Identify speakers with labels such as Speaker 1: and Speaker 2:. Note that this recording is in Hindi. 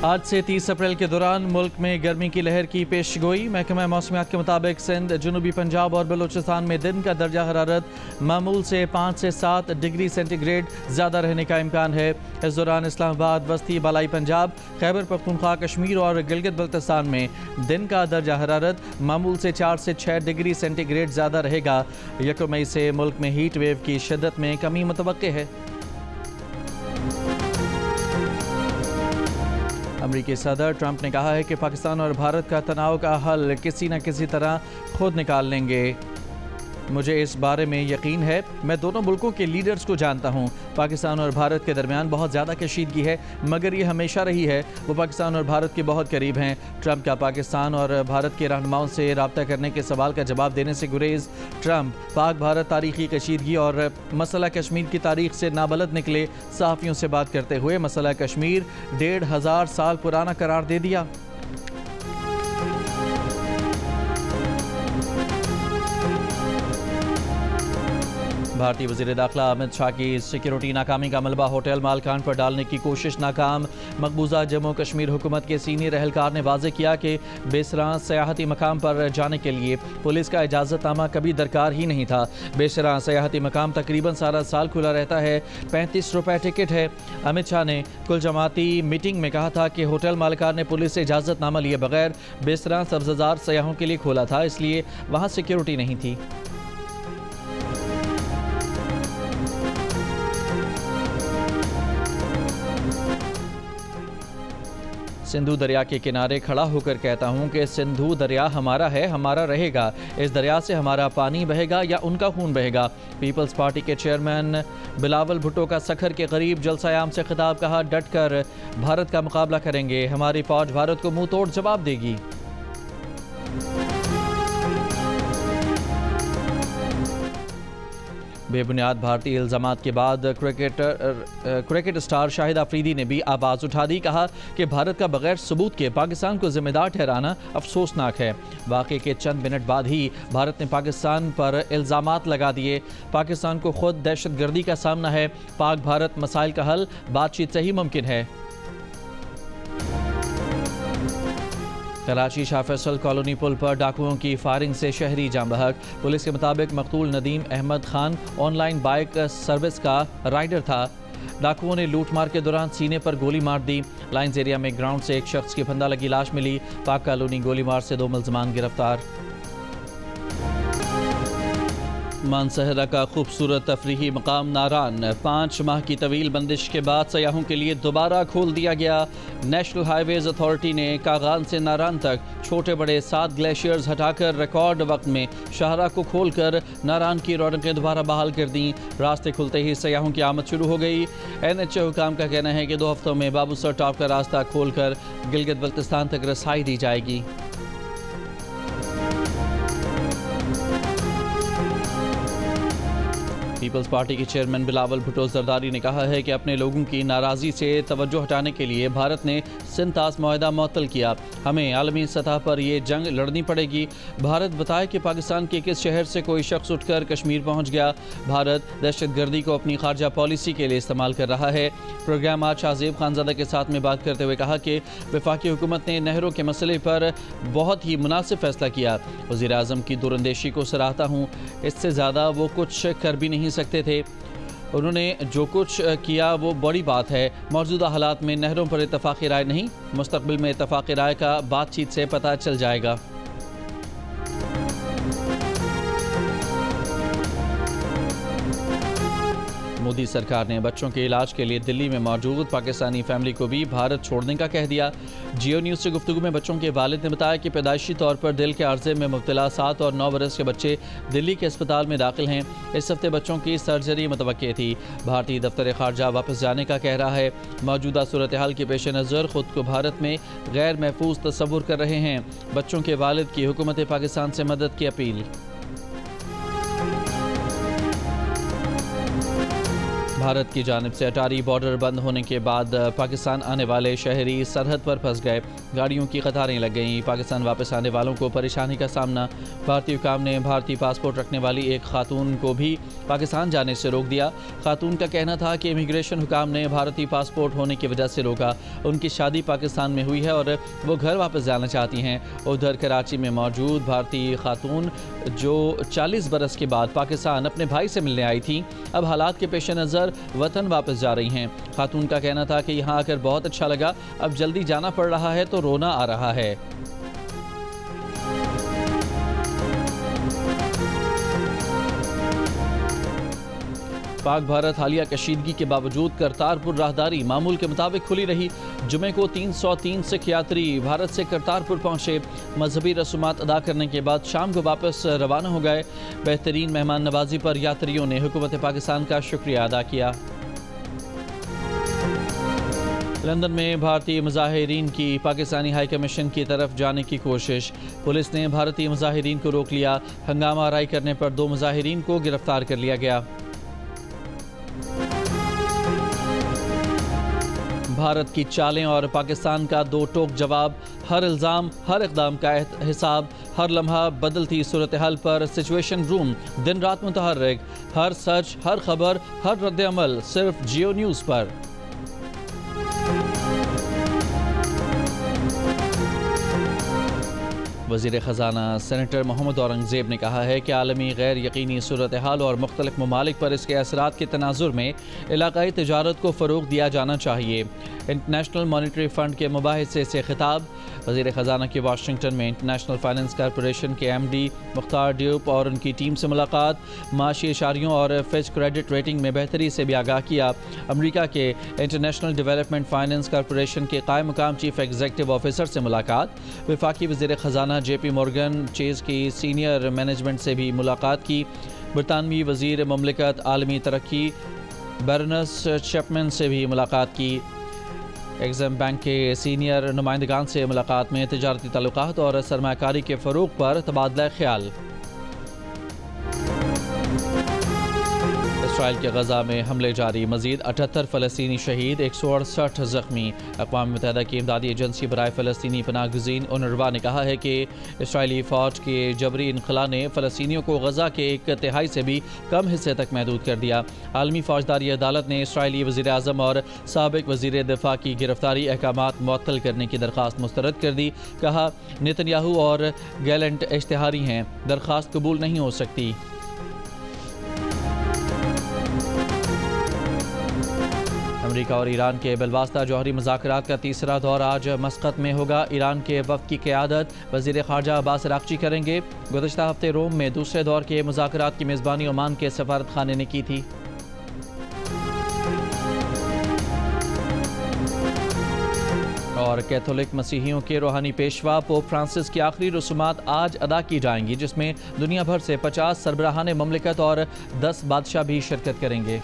Speaker 1: आज से 30 अप्रैल के दौरान मुल्क में गर्मी की लहर की पेशगोई। महकमा मौसमियात के मुताबिक सिंध, जनूबी पंजाब और बलूचिस्तान में दिन का दर्जा हरारत मामूल से 5 से 7 डिग्री सेंटीग्रेड ज़्यादा रहने का इम्कान है। इस दौरान इस्लामाबाद, बस्ती, बालाई पंजाब, खैबर पख्तूनख्वा, कश्मीर और गिलगित बल्तिस्तान में दिन का दर्जा हरारत मामूल से 4 से 6 डिग्री सेंटीग्रेड ज़्यादा रहेगा। 1 मई से मुल्क में हीट वेव की शिद्दत में कमी मुतवक्के है। अमरीकी सदर ट्रंप ने कहा है कि पाकिस्तान और भारत का तनाव का हल किसी न किसी तरह खुद निकाल लेंगे। मुझे इस बारे में यकीन है। मैं दोनों मुल्कों के लीडर्स को जानता हूं। पाकिस्तान और भारत के दरमियान बहुत ज़्यादा कशीदगी है, मगर ये हमेशा रही है। वो पाकिस्तान और भारत के बहुत करीब हैं। ट्रंप का पाकिस्तान और भारत के रहनुमाओं से रब्ता करने के सवाल का जवाब देने से गुरेज। ट्रंप पाक भारत तारीखी कशीदगी और मसला कश्मीर की तारीख से नाबलद निकले। सहाफ़ियों से बात करते हुए मसला कश्मीर 1500 साल पुराना करार दे दिया। भारतीय वज़ीर दाखिला अमित शाह की सिक्योरिटी नाकामी का मलबा होटल मालकान पर डालने की कोशिश नाकाम। मकबूजा जम्मू कश्मीर हुकूमत के सीनियर एहलकार ने वाज़ेह किया कि बेसरां सयाहती मकाम पर जाने के लिए पुलिस का इजाज़तनामा कभी दरकार ही नहीं था। बेसरां सयाहती मकाम तकरीबन सारा साल खुला रहता है। 35 रुपये टिकट है। अमित शाह ने कुल जमाती मीटिंग में कहा था कि होटल मालकान ने पुलिस से इजाज़तनामा लिए बगैर बेसरां सब्ज़जार सयाहों के लिए खोला था, इसलिए वहाँ सिक्योरिटी नहीं थी। सिंधु दरिया के किनारे खड़ा होकर कहता हूं कि सिंधु दरिया हमारा है, हमारा रहेगा। इस दरिया से हमारा पानी बहेगा या उनका खून बहेगा। पीपल्स पार्टी के चेयरमैन बिलावल भुट्टो का सखर के करीब जलसायाम से खिताब। कहा, डट कर भारत का मुकाबला करेंगे। हमारी फौज भारत को मुंह तोड़ जवाब देगी। बेबुनियाद भारतीय इल्ज़ामात के बाद क्रिकेट स्टार शाहिद अफरीदी ने भी आवाज़ उठा दी। कहा कि भारत का बगैर सबूत के पाकिस्तान को जिम्मेदार ठहराना अफसोसनाक है। वाक़े के चंद मिनट बाद ही भारत ने पाकिस्तान पर इल्ज़ामात लगा दिए। पाकिस्तान को खुद दहशतगर्दी का सामना है। पाक भारत मसाइल का हल बातचीत से ही मुमकिन है। कराची शाह फैसल कॉलोनी पुल पर डाकुओं की फायरिंग से शहरी जाम बहक। पुलिस के मुताबिक मकतूल Nadeem Ahmad Khan online bike service का राइडर था। डाकुओं ने लूटमार के दौरान सीने पर गोली मार दी। लाइन्स एरिया में ग्राउंड से एक शख्स की फंदा लगी लाश मिली। पाक कॉलोनी गोलीमार से 2 मुल्ज़मान गिरफ्तार। मानसहरा का खूबसूरत तफरीही मकाम नारान 5 माह की तवील बंदिश के बाद सयाहों के लिए दोबारा खोल दिया गया। नेशनल हाईवेज अथॉरिटी ने कागान से नारान तक छोटे बड़े 7 ग्लेशियर्स हटाकर रिकॉर्ड वक्त में शाहरा को खोलकर नारान की रौनकें दोबारा बहाल कर दी। रास्ते खुलते ही सयाहों की आमद शुरू हो गई। NHA हुकाम का कहना है कि 2 हफ्तों में बाबूसर टॉप का रास्ता खोलकर गिलगित बल्तिस्तान तक रसाई दी जाएगी। पीपल्स पार्टी के चेयरमैन बिलावल भुट्टो जरदारी ने कहा है कि अपने लोगों की नाराज़गी से तवज्जो हटाने के लिए भारत ने सिंतास मुआहदा मुअत्तल किया। हमें आलमी सतह पर यह जंग लड़नी पड़ेगी। भारत बताए कि पाकिस्तान के किस शहर से कोई शख्स उठकर कश्मीर पहुंच गया। भारत दहशतगर्दी को अपनी खारजा पॉलिसी के लिए इस्तेमाल कर रहा है। प्रोग्राम आज शाहजेब खानज़ादा के साथ में बात करते हुए कहा कि वफाकी हुकूमत ने नहरों के मसले पर बहुत ही मुनासिब फैसला किया। वज़ीर आज़म की दूरंदेशी को सराहता हूँ। इससे ज़्यादा वो कुछ कर भी नहीं सकते थे। उन्होंने जो कुछ किया वो बड़ी बात है। मौजूदा हालात में नहरों पर इत्तफ़ाक़ी राय नहीं, मुस्तक़बिल में इत्तफ़ाक़ी राय का बातचीत से पता चल जाएगा। मोदी सरकार ने बच्चों के इलाज के लिए दिल्ली में मौजूद पाकिस्तानी फैमिली को भी भारत छोड़ने का कह दिया। जियो न्यूज़ से गुफ्तगू में बच्चों के वालिद ने बताया कि पैदाइशी तौर पर दिल के अर्जे में मुब्तला 7 और 9 बरस के बच्चे दिल्ली के अस्पताल में दाखिल हैं। इस हफ्ते बच्चों की सर्जरी मुतवक्के थी। भारतीय दफ्तर खारजा वापस जाने का कह रहा है। मौजूदा सूरत हाल के पेश नज़र खुद को भारत में गैर महफूज तस्वुर कर रहे हैं। बच्चों के वालिद की हुकूमत पाकिस्तान से मदद की अपील। भारत की जानिब से अटारी बॉर्डर बंद होने के बाद पाकिस्तान आने वाले शहरी सरहद पर फंस गए। गाड़ियों की कतारें लग गईं। पाकिस्तान वापस आने वालों को परेशानी का सामना। भारतीय हुकाम ने भारतीय पासपोर्ट रखने वाली एक खातून को भी पाकिस्तान जाने से रोक दिया। खातून का कहना था कि इमिग्रेशन हुकाम ने भारतीय पासपोर्ट होने की वजह से रोका। उनकी शादी पाकिस्तान में हुई है और वो घर वापस जाना चाहती हैं। उधर कराची में मौजूद भारतीय खातून जो 40 बरस के बाद पाकिस्तान अपने भाई से मिलने आई थी, अब हालात के पेश नज़र वतन वापस जा रही हैं। खातून का कहना था कि यहाँ आकर बहुत अच्छा लगा, अब जल्दी जाना पड़ रहा है तो रोना आ रहा है। पाक भारत हालिया कशीदगी के बावजूद करतारपुर राहदारी मामूल के मुताबिक खुली रही। जुमे को 303 सिख यात्री भारत से करतारपुर पहुंचे। मजहबी रसूमात अदा करने के बाद शाम को वापस रवाना हो गए। बेहतरीन मेहमान नवाजी पर यात्रियों ने हुकूमत पाकिस्तान का शुक्रिया अदा किया। लंदन में भारतीय मुजाहिरीन की पाकिस्तानी हाई कमीशन की तरफ जाने की कोशिश। पुलिस ने भारतीय मुजाहिरीन को रोक लिया। हंगामा आराई करने पर 2 मुजाहिरीन को गिरफ्तार कर लिया गया। भारत की चालें और पाकिस्तान का दो टोक जवाब। हर इल्ज़ाम, हर इक़दाम का हिसाब। हर लम्हा बदलती सूरत हाल पर सिचुएशन रूम दिन रात मुतहर्रिक। हर सच, हर खबर, हर रद्द-ए-अमल सिर्फ जियो न्यूज़ पर। वज़ीर ख़जाना सेनेटर मोहम्मद औरंगज़ेब ने कहा है कि आलमी गैर यकीनी सूरत हाल और मुख्तलिफ ममालिक पर इसके असरात के तनाजुर में इलाकाई तिजारत को फ़रोग़ दिया जाना चाहिए। इंटरनेशनल मॉनिटरी फ़ंड के मुबाहिसे से खिताब। वज़ीर ख़जाना की वाशिंगटन में इंटरनेशनल फाइनेंस कॉरपोरेशन के MD मुख्तार ड्यूप और उनकी टीम से मुलाकात। माशी इशारियों और फिच क्रेडिट रेटिंग में बेहतरी से भी आगाह किया। अमरीका के इंटरनेशनल डेवलपमेंट फाइनेंस कॉरपोरेशन के कायम मुकाम चीफ एग्जीक्यूटिव ऑफिसर से मुलाकात। वफाकी वज़ीर ख़जाना JP मॉर्गन चेज़ की सीनियर मैनेजमेंट से भी मुलाकात की। बरतानवी वज़ीर मुमलिकत आलमी तरक्की बर्नस चैपमैन से भी मुलाकात की। एग्ज़िम बैंक के सीनियर नुमाइंदगान से मुलाकात में तिजारती ताल्लुकात और सरमायाकारी के फ़रोग़ पर तबादला ख्याल। इसराइल के गजा में हमले जारी। मज़ीद 78 फ़लस्तीनी शहीद, 168 ज़ख्मी। अक़वाम मुत्तहिदा की इमदादी एजेंसी बराए फ़लस्तीनी पनाह गुज़ीन UNRWA ने कहा है कि इसराइली फ़ौज के जबरी इनखला ने फ़लस्तीनियों को गजा के 1/3 से भी कम हिस्से तक महदूद कर दिया। आलमी फ़ौजदारी अदालत ने इसराइली वज़ीर आज़म और साबिक़ वज़ीर दिफ़ा की गिरफ्तारी अहकामात मुअत्तल करने की दरख्वास्त मुस्तरद कर दी। कहा, नेतन्याहू और गैलेंट इश्तिहारी हैं, दरख्वास्त कबूल नहीं हो सकती। अमेरिका और ईरान के बिलवास्ता जौहरी मुज़ाकरात का तीसरा दौर आज मस्कत में होगा। ईरान के वफ़द की क़यादत वज़ीर ख़ारजा अब्बास अराग़ची करेंगे। गुज़श्ता हफ़्ते रोम में दूसरे दौर के मुज़ाकरात की मेज़बानी ओमान के सफारत खाने ने की थी। और कैथोलिक मसीहियों के रूहानी पेशवा पोप फ्रांसिस की आखिरी रसूमात आज अदा की जाएंगी, जिसमें दुनिया भर से 50 सरबराहान ममलिकत और 10 बादशाह भी शिरकत करेंगे।